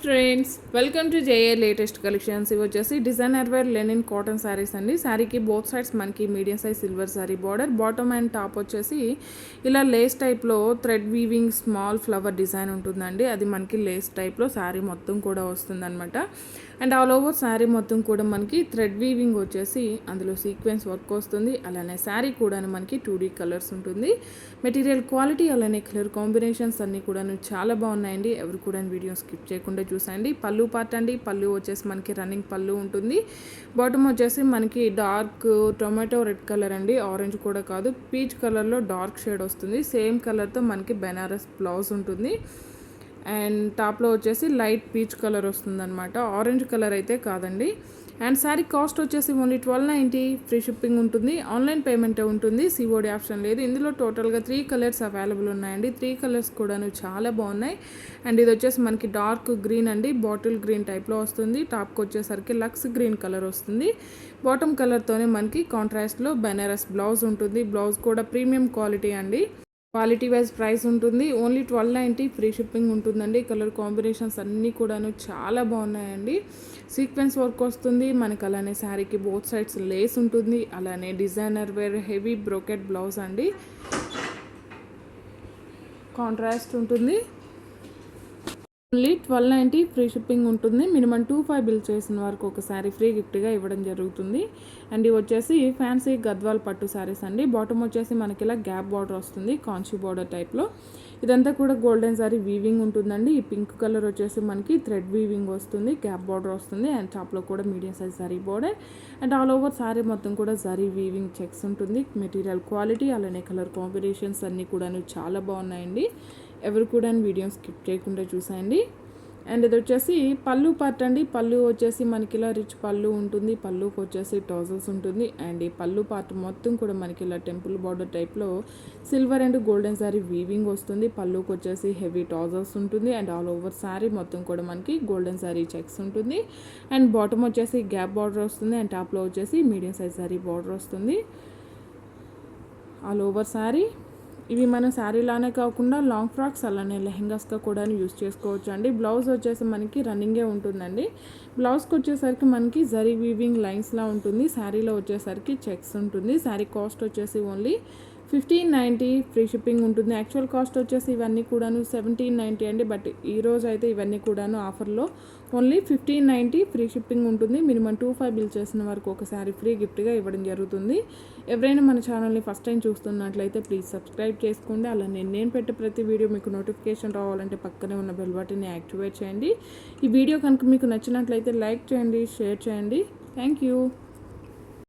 Friends, welcome to JA latest collections. ఇవి వచ్చేసి designer wear linen cotton saris అండి. శారీకి బోత్ సైడ్స్ మనకి medium size silver sari border, bottom and top వచ్చేసి ఇలా లేస్ టైప్లో thread weaving small flower design ఉంటుందండి. అది మనకి లేస్ టైప్లో శారీ మొత్తం కూడా వస్తుందన్నమాట. అండ్ ఆల్ ఓవర్ శారీ మొత్తం కూడా మనకి థ్రెడ్ వీవింగ్ వచ్చేసి అందులో సీక్వెన్స్ వర్క్ వస్తుంది. అలానే శారీ కూడా మనకి 2D కలర్స్ ఉంటుంది. మెటీరియల్ క్వాలిటీ అలానే కలర్ కాంబినేషన్స్ అన్నీ కూడా చాలా బాగున్నాయండి. ఎవరు కూడా వీడియో స్కిప్ చేయకుండా చూసండి. పళ్ళు పార్ట్ అండి, పళ్ళు వచ్చేసి మనకి రన్నింగ్ పళ్ళు ఉంటుంది. బాటమ్ వచ్చేసి మనకి డార్క్ టొమాటో రెడ్ కలర్ అండి, ఆరెంజ్ కూడా కాదు, పీచ్ కలర్లో డార్క్ షేడ్ వస్తుంది. సేమ్ కలర్తో మనకి బెనారస్ బ్లౌజ్ ఉంటుంది. అండ్ టాప్లో వచ్చేసి లైట్ పీచ్ కలర్ వస్తుందన్నమాట, ఆరెంజ్ కలర్ అయితే కాదండి. అండ్ శారీ కాస్ట్ వచ్చేసి ఓన్లీ 1290, ఫ్రీ షిప్పింగ్ ఉంటుంది. ఆన్లైన్ పేమెంట్ ఉంటుంది, సిఓడి ఆప్షన్ లేదు. ఇందులో టోటల్గా 3 కలర్స్ అవైలబుల్ ఉన్నాయండి. 3 కలర్స్ కూడా చాలా బాగున్నాయి. అండ్ ఇది వచ్చేసి మనకి డార్క్ గ్రీన్ అండి, బాటిల్ గ్రీన్ టైప్లో వస్తుంది. టాప్కి వచ్చేసరికి లక్స్ గ్రీన్ కలర్ వస్తుంది. బాటమ్ కలర్తోనే మనకి కాంట్రాస్ట్లో బెనారస్ బ్లౌజ్ ఉంటుంది. బ్లౌజ్ కూడా ప్రీమియం క్వాలిటీ అండి. క్వాలిటీ వైజ్ ప్రైస్ ఉంటుంది. ఓన్లీ 1290, ఫ్రీ షిప్పింగ్ ఉంటుందండి. కలర్ కాంబినేషన్స్ అన్నీ కూడాను చాలా బాగున్నాయండి. సీక్వెన్స్ వర్క్ వస్తుంది మనకు. అలానే శారీకి బోత్ సైడ్స్ లేస్ ఉంటుంది. అలానే designer wear heavy brocade blouse అండి, కాంట్రాస్ట్ ఉంటుంది. ఓన్లీ 1290, ఫ్రీ షిప్పింగ్ ఉంటుంది. మినిమం 25 బిల్ చేసిన వరకు ఒక శారీ ఫ్రీ గిఫ్ట్గా ఇవ్వడం జరుగుతుంది. అండ్ ఇవి వచ్చేసి ఫ్యాన్సీ గద్వాల్ పట్టు శారీస్ అండి. బాటమ్ వచ్చేసి మనకి ఇలా గ్యాప్ బార్డర్ వస్తుంది, కాంచీ బార్డర్ టైప్లో. ఇదంతా కూడా గోల్డెన్ శారీ వీవింగ్ ఉంటుందండి. ఈ పింక్ కలర్ వచ్చేసి మనకి థ్రెడ్ వీవింగ్ వస్తుంది, గ్యాప్ బార్డర్ వస్తుంది. అండ్ టాప్లో కూడా medium size sari border. And all over sari మొత్తం కూడా శారీ వీవింగ్ చెక్స్ ఉంటుంది. మెటీరియల్ క్వాలిటీ అలానే కలర్ కాంబినేషన్స్ అన్నీ కూడా చాలా బాగున్నాయండి. ఎవరు కూడా వీడియో స్కిప్ చేయకుండా చూసాయండి. అండ్ ఇది వచ్చేసి పళ్ళు పార్ట్ అండి. పళ్ళు వచ్చేసి మనకి ఇలా రిచ్ పళ్ళు ఉంటుంది. పళ్ళుకి వచ్చేసి టాజల్స్ ఉంటుంది. అండ్ ఈ పళ్ళు పార్ట్ మొత్తం కూడా మనకి ఇలా టెంపుల్ బార్డర్ టైప్లో silver and golden sari weaving వస్తుంది. పళ్ళుకి వచ్చేసి హెవీ టాజల్స్ ఉంటుంది. అండ్ ఆల్ ఓవర్ శారీ మొత్తం కూడా మనకి గోల్డెన్ శారీ చెక్స్ ఉంటుంది. అండ్ బాటమ్ వచ్చేసి గ్యాప్ బార్డర్ వస్తుంది. అండ్ టాప్లో వచ్చేసి మీడియం సైజ్ శారీ బార్డర్ వస్తుంది. ఆల్ ఓవర్ శారీ ఇవి మన శారీలానే కాకుండా లాంగ్ ఫ్రాక్స్ అలానే లెహెంగాస్గా కూడా యూస్ చేసుకోవచ్చు అండి. బ్లౌజ్ వచ్చేసి మనకి రన్నింగే ఉంటుందండి. బ్లౌజ్కి వచ్చేసరికి మనకి జరీ వీవింగ్ లైన్స్లా ఉంటుంది. శారీలో వచ్చేసరికి చెక్స్ ఉంటుంది. శారీ కాస్ట్ వచ్చేసి ఓన్లీ 1590, ఫ్రీ షిప్పింగ్ ఉంటుంది. యాక్చువల్ కాస్ట్ వచ్చేసి ఇవన్నీ కూడాను 1790 అండి. బట్ ఈరోజు అయితే ఇవన్నీ కూడాను ఆఫర్లో ఓన్లీ 1590, ఫ్రీ షిప్పింగ్ ఉంటుంది. మినిమం 25 బిల్ చేసిన వరకు ఒకసారి ఫ్రీ గిఫ్ట్గా ఇవ్వడం జరుగుతుంది. ఎవరైనా మన ఛానల్ని ఫస్ట్ టైం చూస్తున్నట్లయితే ప్లీజ్ సబ్స్క్రైబ్ చేసుకోండి. అలానే నేను పెట్టే ప్రతి వీడియో మీకు నోటిఫికేషన్ రావాలంటే పక్కనే ఉన్న బెల్ బటన్ని యాక్టివేట్ చేయండి. ఈ వీడియో కనుక మీకు నచ్చినట్లయితే లైక్ చేయండి, షేర్ చేయండి. Thank you.